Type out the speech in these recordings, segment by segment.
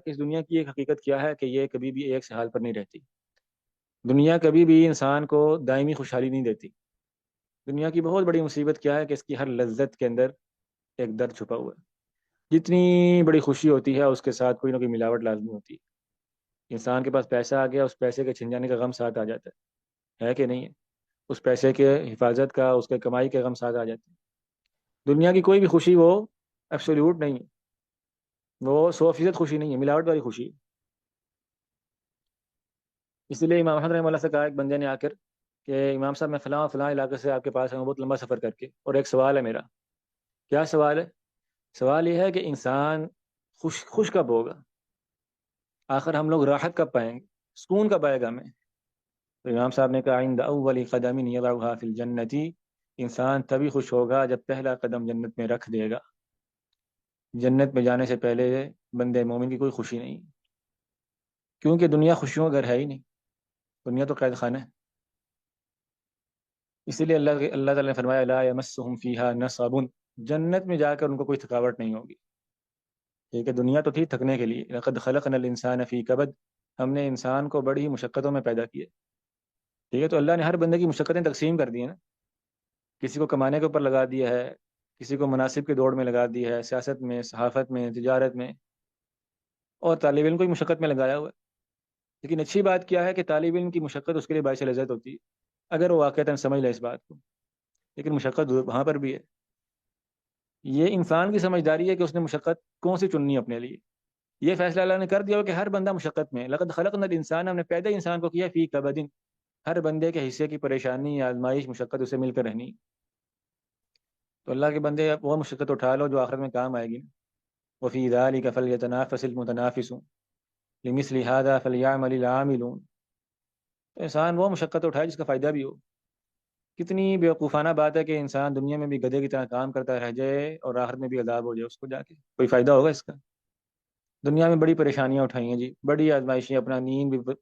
کہ اس دنیا کی ایک حقیقت کیا ہے کہ یہ کبھی بھی ایک سے حال پر نہیں رہتی. دنیا کبھی بھی انسان کو دائمی خوشحالی نہیں دیتی. دنیا کی بہت بڑی مصیبت کیا ہے کہ اس کی ہر لذت کے اندر ایک درد چھپا ہوا ہے. جتنی بڑی خوشی ہوتی ہے اس کے ساتھ کوئی نہ کوئی ملاوٹ لازمی ہوتی ہے. انسان کے پاس پیسہ آ گیا، اس پیسے کے چھن جانے کا غم ساتھ آ جاتا ہے کہ نہیں ہے؟ اس پیسے کے حفاظت کا، اس کے کمائی کے غم ساتھ آ جاتے ہیں. دنیا کی کوئی بھی خوشی وہ ایبسولوٹ نہیں ہے، وہ 100% خوشی نہیں ہے، ملاوٹ والی خوشی ہے. اسی لیے امام احمد رحمۃ اللہ سے کہا ایک بندے نے آ کر کہ امام صاحب میں فلاں فلاں علاقے سے آپ کے پاس آؤں بہت لمبا سفر کر کے، اور ایک سوال ہے میرا. کیا سوال ہے؟ سوال یہ ہے کہ انسان خوش کب ہوگا؟ آخر ہم لوگ راحت کب پائیں گے؟ سکون کب آئے گا ہمیں؟ تو امام صاحب نے کہا عند اول قدم یضعها فی الجنت، انسان تبھی خوش ہوگا جب پہلا قدم جنت میں رکھ دے گا. جنت میں جانے سے پہلے بندے مومن کی کوئی خوشی نہیں، کیونکہ دنیا خوشیوں کا گھر ہے ہی نہیں، دنیا تو قید خانہ ہے. اسی لیے اللہ تعالیٰ نے فرمایا لا یمسہم فیہا نصب، جنت میں جا کر ان کو کوئی تھکاوٹ نہیں ہوگی. ٹھیک ہے، دنیا تو تھی تھکنے کے لیے. لقد خلقنا الانسان فی کبد، ہم نے انسان کو بڑی مشقتوں میں پیدا کیا. ٹھیک ہے، تو اللہ نے ہر بندے کی مشقتیں تقسیم کر دی ہیں نا. کسی کو کمانے کے اوپر لگا دیا ہے، کسی کو مناسب کی دوڑ میں لگا دیا ہے، سیاست میں، صحافت میں، تجارت میں، اور طالب علم کو بھی مشقت میں لگایا ہوا ہے. لیکن اچھی بات کیا ہے کہ طالب علم کی مشقت اس کے لیے باعث لذت ہوتی ہے اگر وہ واقعتاً سمجھ لے اس بات کو. لیکن مشقت وہاں پر بھی ہے. یہ انسان کی سمجھداری ہے کہ اس نے مشقت کون سی چننی ہے اپنے لیے. یہ فیصلہ اللہ نے کر دیا ہو کہ ہر بندہ مشقت میں ہے. لقد خلقنا الانسان، ہم نے پیدا انسان کو کیا فی کبد، ہر بندے کے حصے کی پریشانی، آزمائش، مشقت اسے مل کر رہنی. تو اللہ کے بندے وہ مشقت اٹھا لو جو آخرت میں کام آئے گی. وفی ذلک فلیتنافس المتنافسون لمثل هذا فلیعمل العاملون. تو انسان وہ مشقت اٹھائے جس کا فائدہ بھی ہو. کتنی بیوقوفانہ بات ہے کہ انسان دنیا میں بھی گدھے کی طرح کام کرتا رہ جائے اور آخرت میں بھی عذاب ہو جائے اس کو جا کے. کوئی فائدہ ہوگا اس کا؟ دنیا میں بڑی پریشانیاں اٹھائی ہیں جی، بڑی آزمائشیں، اپنا نیند بھی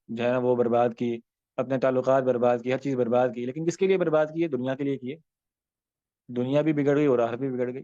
جو ہے نا وہ برباد کی، اپنے تعلقات برباد کی، ہر چیز برباد کی. لیکن کس کے لیے برباد کی ہے؟ دنیا کے لیے کی ہے. دنیا بھی بگڑ گئی اور آخرت بھی بگڑ گئی.